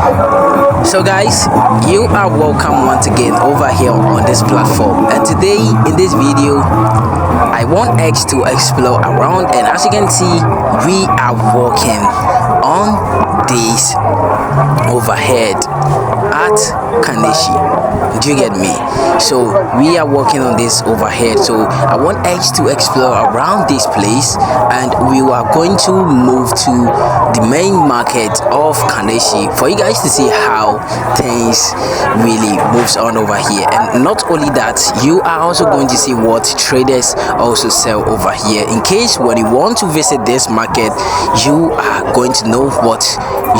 So guys, you are welcome once again over here on this platform, and today in this video I want X to explore around, and as you can see we are walking on this overhead at Kaneshie. Do you get me? So we are walking on this overhead, so I want X to explore around this place, and we are going to move to the main market of Kaneshie for you guys to see how things really moves on over here. And not only that, you are also going to see what traders also sell over here, in case when you want to visit this market you are going to know what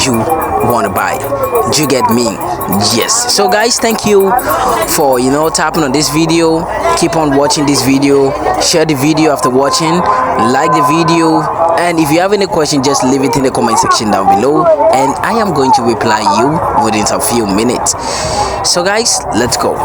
you want to buy. Do you get me? Yes. So guys, thank you for tapping on this video. Keep on watching this video, share the video after watching, like the video, and if you have any question just leave it in the comment section down below, and I am going to reply you within a few minutes. So guys, let's go.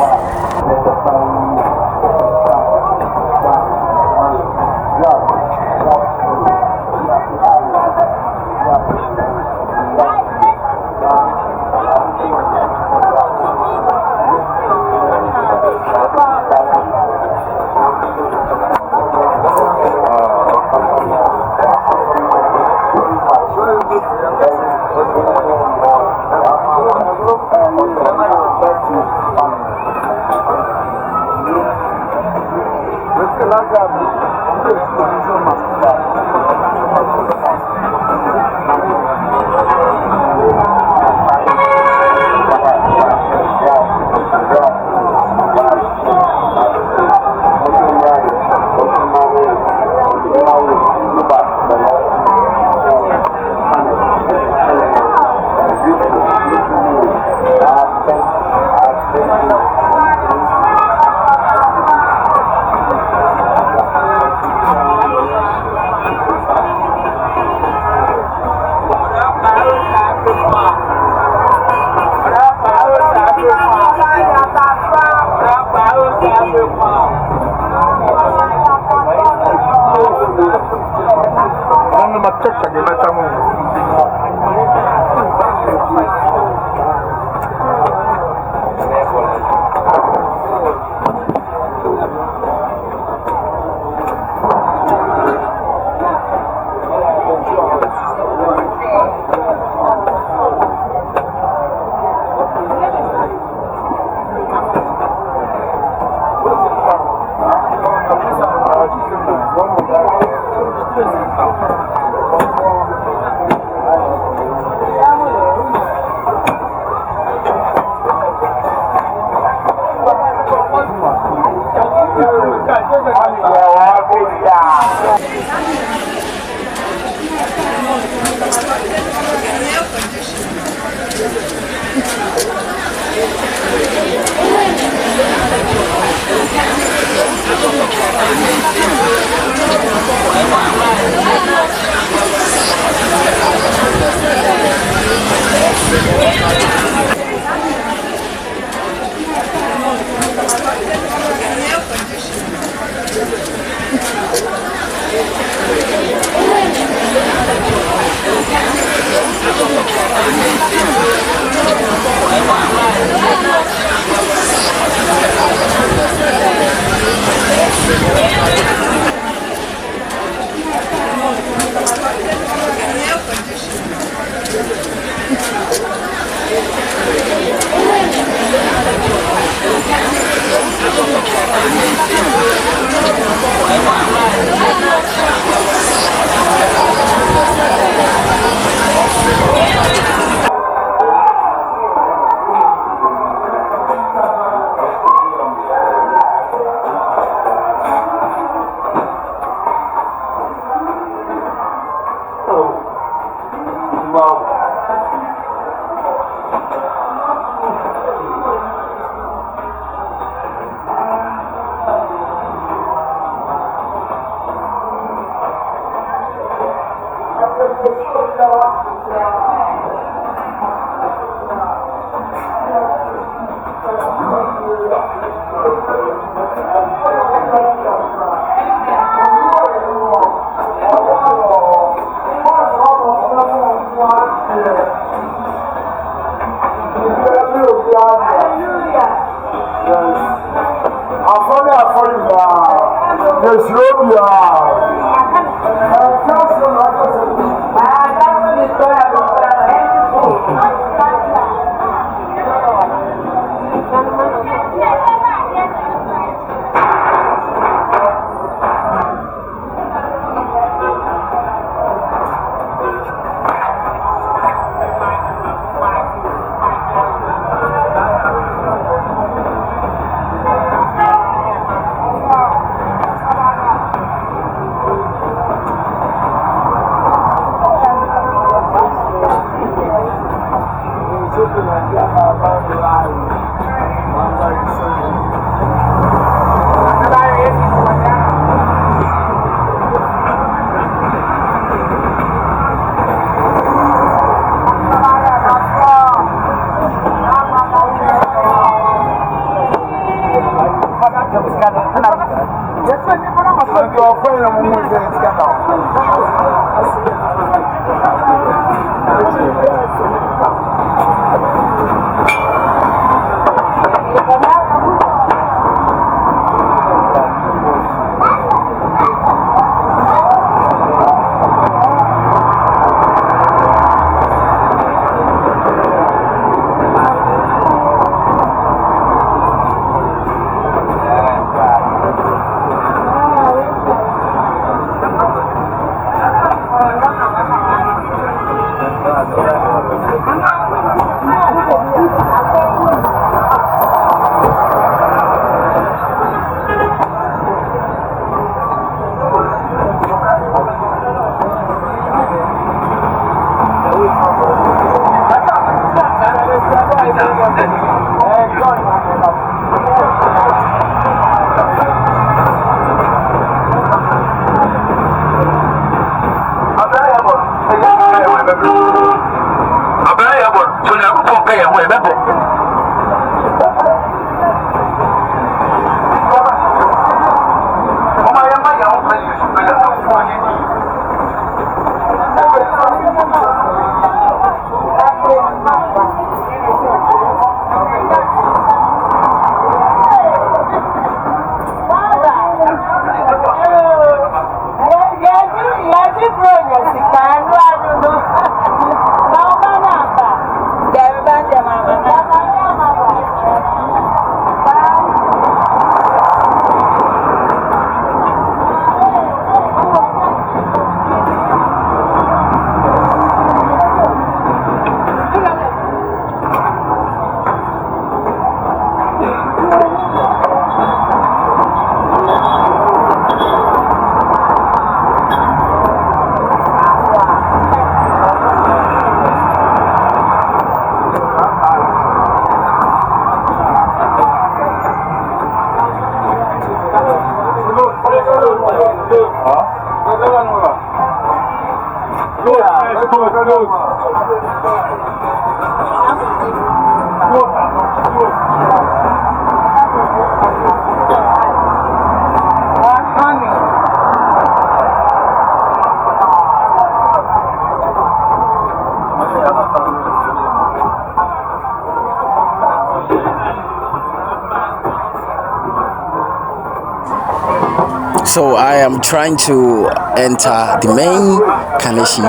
So I am trying to enter the main Kaneshie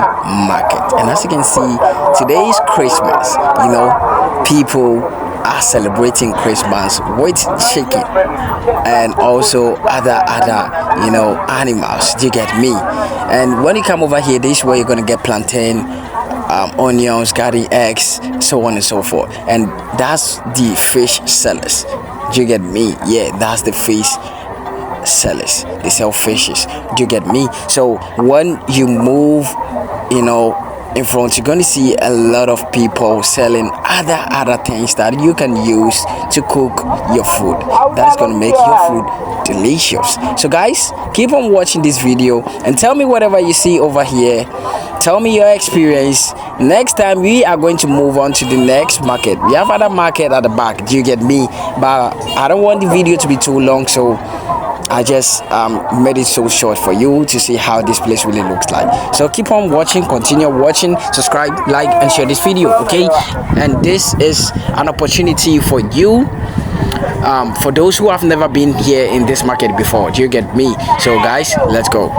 market, and as you can see, today is Christmas. You know, people are celebrating Christmas with chicken and also other animals. Do you get me? And when you come over here, this is where you're gonna get plantain, onions, garden eggs, so on and so forth. And that's the fish sellers. Do you get me? Yeah, that's the fish sellers. They sell fishes. Do you get me? So when you move, in front, you're going to see a lot of people selling other things that you can use to cook your food. That's going to make your food delicious. So guys, keep on watching this video and tell me whatever you see over here. Tell me your experience. Next time we are going to move on to the next market. We have other market at the back. Do you get me? But I don't want the video to be too long, so I just made it so short for you to see how this place really looks like. So keep on watching, continue watching, subscribe, like and share this video, okay? And this is an opportunity for you for those who have never been here in this market before. Do you get me? So guys, let's go.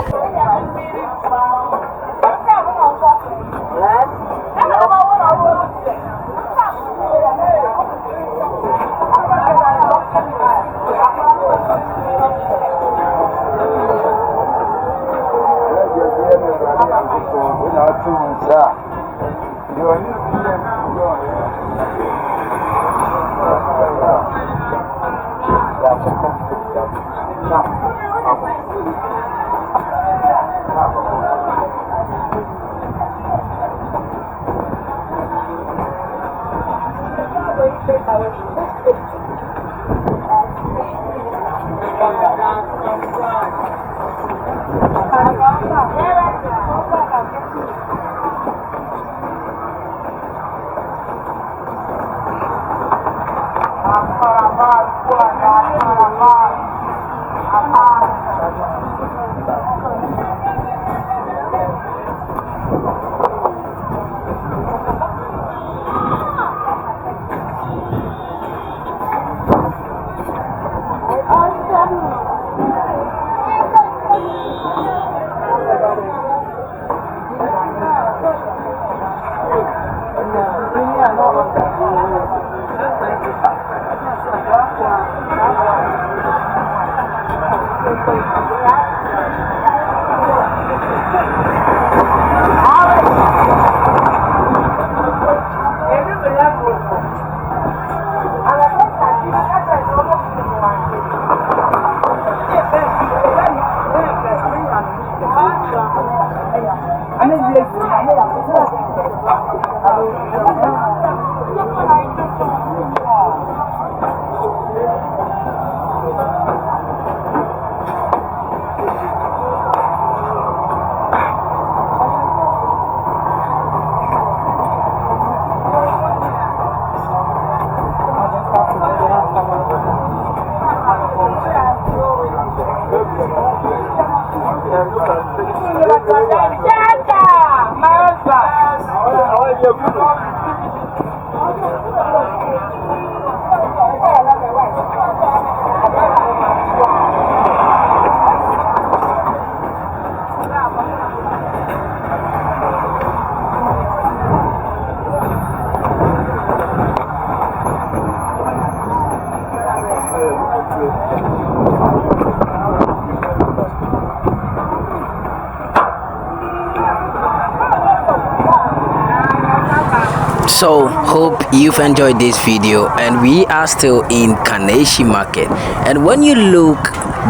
So hope you've enjoyed this video, and we are still in Kaneshie market. And when you look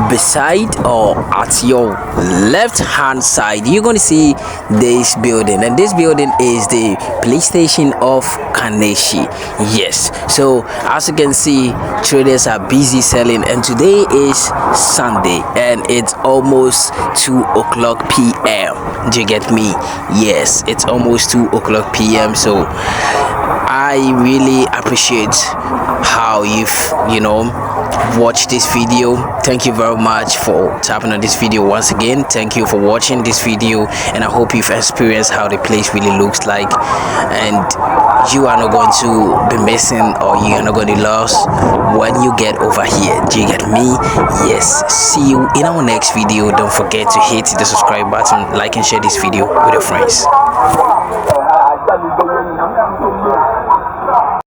beside or at your left hand side, you're going to see this building, and this building is the police station of Kaneshie. Yes, so as you can see, traders are busy selling, and today is Sunday and it's almost 2 o'clock p.m. Do you get me? Yes, it's almost 2 o'clock p.m. so I really appreciate how you've watched this video. Thank you very much for tapping on this video once again. Thank you for watching this video, and I hope you've experienced how the place really looks like, and you are not going to be missing, or you are not going to lose when you get over here. Do you get me? Yes. See you in our next video. Don't forget to hit the subscribe button, like and share this video with your friends.